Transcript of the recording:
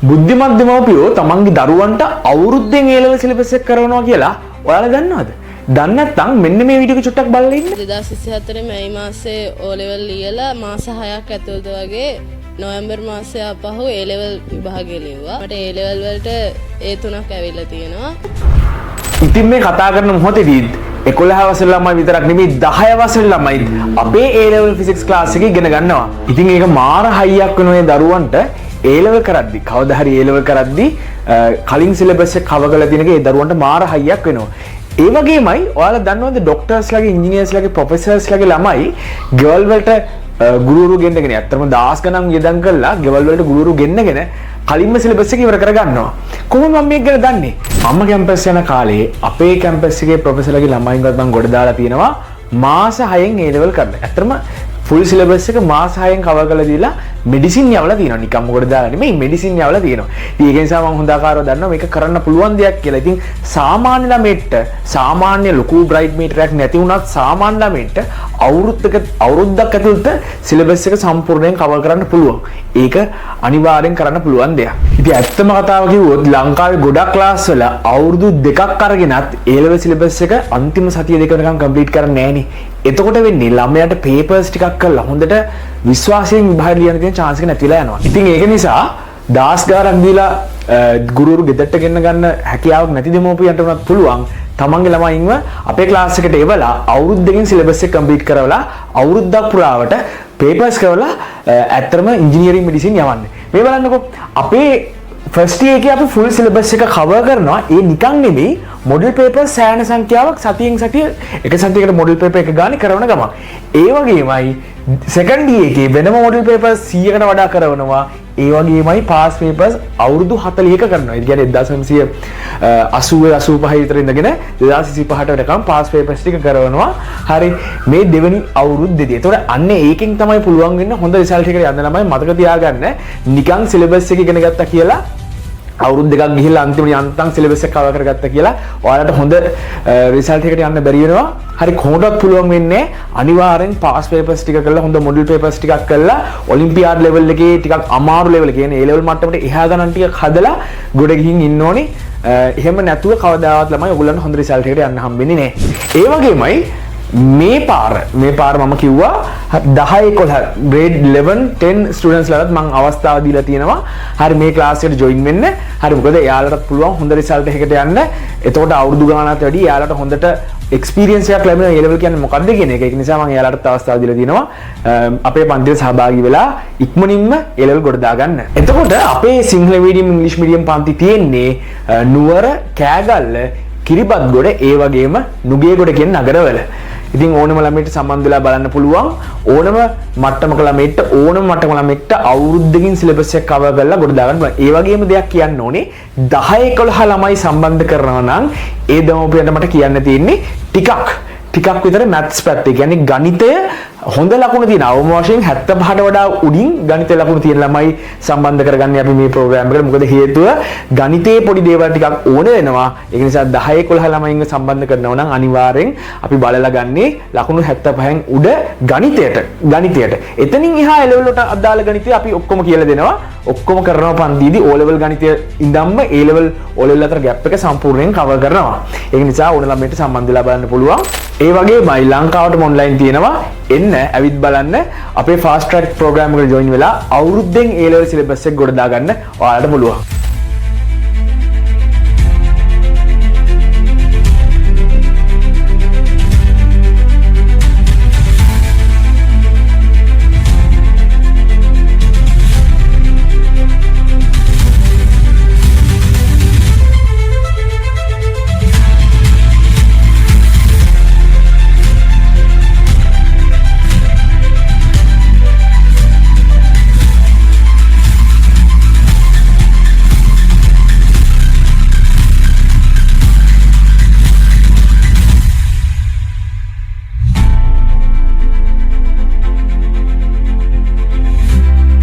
බුද්ධිමත් දෙමව්පියෝ තමන්ගේ දරුවන්ට අවුරුද්දෙන් A level syllabus එක කරනවා කියලා ඔයාලා දන්නවද? දන්නේ නැත්නම් මෙන්න මේ වීඩියෝ එක චුට්ටක් බලලා ඉන්න. 2024 මැයි මාසේ O level ලියලා මාස 6ක් ඇතුළත වගේ නොවැම්බර් මාසයේ අපහු A level විභාගය ලිව්වා. මට A level වලට A3ක් ඇවිල්ලා තියෙනවා. ඉතින් මේ කතා කරන මොහොතේදී 11 වසර ළමයි විතරක් නෙමෙයි 10 වසර ළමයි අපේ A level physics class එකේ ඉගෙන ගන්නවා. ඉතින් ඒක මාර හයියක් වෙන ඔය දරුවන්ට A level කරද්දි කවදා හරි A level කරද්දි කලින් සිලබස් එක කවර් කරලා තියෙනක ඒ දරුවන්ට මාර හයියක් වෙනවා. ඒ වගේමයි ඔයාලා දන්නවද ડોක්ටර්ස්ලාගේ ඉංජිනේර්ස්ලාගේ ප්‍රොෆෙසර්ස්ලාගේ ළමයි ගෙවල් වලට ගුරුවරු ගෙන්නගෙන ඇත්තටම දහස් ගණන් වියදම් කරලා ගෙවල් වලට ගුරුවරු ගෙන්නගෙන කලින්ම සිලබස් එක ඉවර කරගන්නවා. කොහොමද මම මේක ගැන දන්නේ? මම කැම්පස් යන කාලේ අපේ කැම්පස් එකේ ප්‍රොෆෙසර්ලාගේ ළමයින්වත් මම ගොඩ දාලා තියෙනවා මාස 6න් A level කරලා. ඇත්තටම ෆුල් සිලබස් එක මාස 6න් කවර් කරලා දීලා මෙඩිසින් යවලා තියෙනවා. නිකම් මොකටද දාලා නෙමෙයි මෙඩිසින් යවලා තියෙනවා. ඉතින් ඒක නිසා මම හොඳ ආකාරව දන්නවා මේක කරන්න පුළුවන් දෙයක් කියලා. ඉතින් සාමාන්‍ය ළමෙක්ට සාමාන්‍ය ලොකු බ්‍රයිට් මීටරයක් නැති වුණත් සාමාන්‍ය ළමෙක්ට අවුරුද්දක් ඇතුළත සිලබස් එක සම්පූර්ණයෙන් කවර් කරන්න පුළුවන්. ඒක අනිවාර්යෙන් කරන්න පුළුවන් දෙයක්. ඉතින් ඇත්තම කතාව කිව්වොත් ලංකාවේ ගොඩක් ක්ලාස් වල අවුරුදු 2ක් අරගෙනත් A level සිලබස් එක අන්තිම සතිය දෙක වෙනකම් කම්ප්ලීට් කරන්නේ නැහනේ. එතකොට වෙන්නේ ළමයාට පේපර්ස් ටිකක් කරලා හොඳට විශ්වාසයෙන් විභාග ලියන්න තියෙන chance එක නැතිලා යනවා. ඉතින් ඒක නිසා දාස් ගාරක් දීලා ගුරුවරු ගෙදරට ගෙන්න ගන්න හැකියාවක් නැති දෙමව්පියන්ට උනත් පුළුවන් තමන්ගේ ළමයින්ව අපේ ක්ලාස් එකට එවලා අවුරුද්දකින් සිලබස් එක කම්ප්ලීට් කරවලා අවුරුද්දක් පුරාවට පේපර්ස් කරවලා ඇත්තටම ඉංජිනේරින් මෙඩිසින් යවන්න. මේ බලන්නකෝ අපේ ෆස්ට් ඉයර් එකේ අපි ෆුල් සිලබස් එක කවර් කරනවා. ඒ නිකන් නෙමෙයි මොඩල් පේපර් සෑහෙන සංඛ්‍යාවක් සතියෙන් සතිය එක සතියකට මොඩල් පේපර් එක ගානේ කරන ගමන් ඒ වගේමයි සෙකන්ඩ් ඉයර් එකේ වෙනම මොඩල් පේපර් 100කට වඩා කරනවා. ඒ වගේමයි පාස් පේපර්ස් අවුරුදු 40ක කරනවා. ඒ කියන්නේ 1980 85 විතර ඉඳගෙන 2025ට වෙනකම් පාස් පේපර්ස් ටික කරනවා. හරි මේ දෙවෙනි අවුරුද්දේදී. ඒතකොට අන්න ඒකෙන් තමයි පුළුවන් වෙන්න හොඳ රිසල්ට් එකකට යන්න ළමයි මතක තියාගන්න. නිකන් සිලබස් එක ඉගෙන ගත්තා කියලා අවුරුදු දෙකක් ගිහිල්ලා අන්තිමට යන්තම් සිලබස් එක කවර් කරගත්තා කියලා ඔයාලට හොඳ රිසල්ට් එකකට යන්න බැරි වෙනවා. හරි කොහොමදත් පුළුවන් වෙන්නේ අනිවාර්යෙන් පාස් පේපර්ස් ටික කරලා හොඳ මොඩල් පේපර්ස් ටිකක් කරලා ඔලිම්පියාඩ් ලෙවල් එකේ ටිකක් අමාරු ලෙවල් කියන්නේ A level මට්ටමට එහා ගණන් ටික හදලා ගොඩ ගිහින් ඉන්න ඕනේ. එහෙම නැතුව කවදාවත් ළමයි ඔයගොල්ලන්ට හොඳ රිසල්ට් එකකට යන්න හම්බෙන්නේ නැහැ. ඒ වගේමයි මේ පාර මම කිව්වා 10 11 grade 11 10 ස්ටුඩන්ට්ස් ලාට මම අවස්ථාව දීලා තියෙනවා. හරි මේ ක්ලාස් එකට ජොයින් වෙන්න. හරි මොකද එයාලටත් පුළුවන් හොඳ රිසල්ට් එකකට යන්න. එතකොට අවුරුදු ගානකට වැඩි එයාලට හොඳට එක්ස්පීරියන්ස් එකක් ලැබෙනවා. A level කියන්නේ මොකක්ද කියන එක. ඒක නිසා මම එයාලටත් අවස්ථාව දීලා තියෙනවා. අපේ පන්තියට සහභාගී වෙලා ඉක්මනින්ම A level ගොඩ දාගන්න. එතකොට අපේ සිංහල මීඩියම් ඉංග්‍රීසි මීඩියම් පන්ති තියෙන්නේ නුවර කෑගල්ල කිරිබත්ගොඩ ඒ වගේම නුගේගොඩ කියන නගරවල. ඉතින් ඕනම ළමයට සම්බන්ධ වෙලා බලන්න පුළුවන්. ඕනම මට්ටමක ළමයට ඕනම මට්ටමක ළමයට අවුරුද්දකින් සිලබස් එක කවර් කරලා ගොඩ දාගන්න පුළුවන්. ඒ වගේම දෙයක් කියන්න ඕනේ 10 11 ළමයි සම්බන්ධ කරනවා නම් ඒ දෙමව්පියන්ට මට කියන්න තියෙන්නේ ටිකක් විතර මැත්ස් පැත්තේ. කියන්නේ ගණිතය හොඳ ලකුණු තියෙන අවම වශයෙන් 75ට වඩා උඩින් ගණිත ලකුණු තියෙන ළමයි සම්බන්ධ කරගන්නේ අපි මේ ප්‍රෝග්‍රෑම් එකට. මොකද හේතුව ගණිතයේ පොඩි දේවල් ටිකක් ඕන වෙනවා. ඒක නිසා 10 11 ළමයින්ව සම්බන්ධ කරනවා නම් අනිවාර්යෙන් අපි බලලා ගන්නේ ලකුණු 75න් උඩ ගණිතයට. එතනින් එහා A level වලට අදාළ ගණිතය අපි ඔක්කොම කියලා දෙනවා. ඔක්කොම කරනවා පන්තියේදී O level ගණිතය ඉඳන්ම A level O level අතර ગેප් එක සම්පූර්ණයෙන් කවර් කරනවා. ඒක නිසා ඕන ළමයට සම්බන්ධ වෙලා බලන්න පුළුවන්. ඒ වගේමයි ලංකාවටම ඔන්ලයින් තියෙනවා. එන්න ඇවිත් බලන්න අපේ ෆාස්ට් ට්‍රැක් ප්‍රෝග්‍රෑම් එකට ජොයින් වෙලා අවුරුද්දෙන් A level සිලබස් එක ගොඩ දාගන්න ඔයාලට පුළුවන්.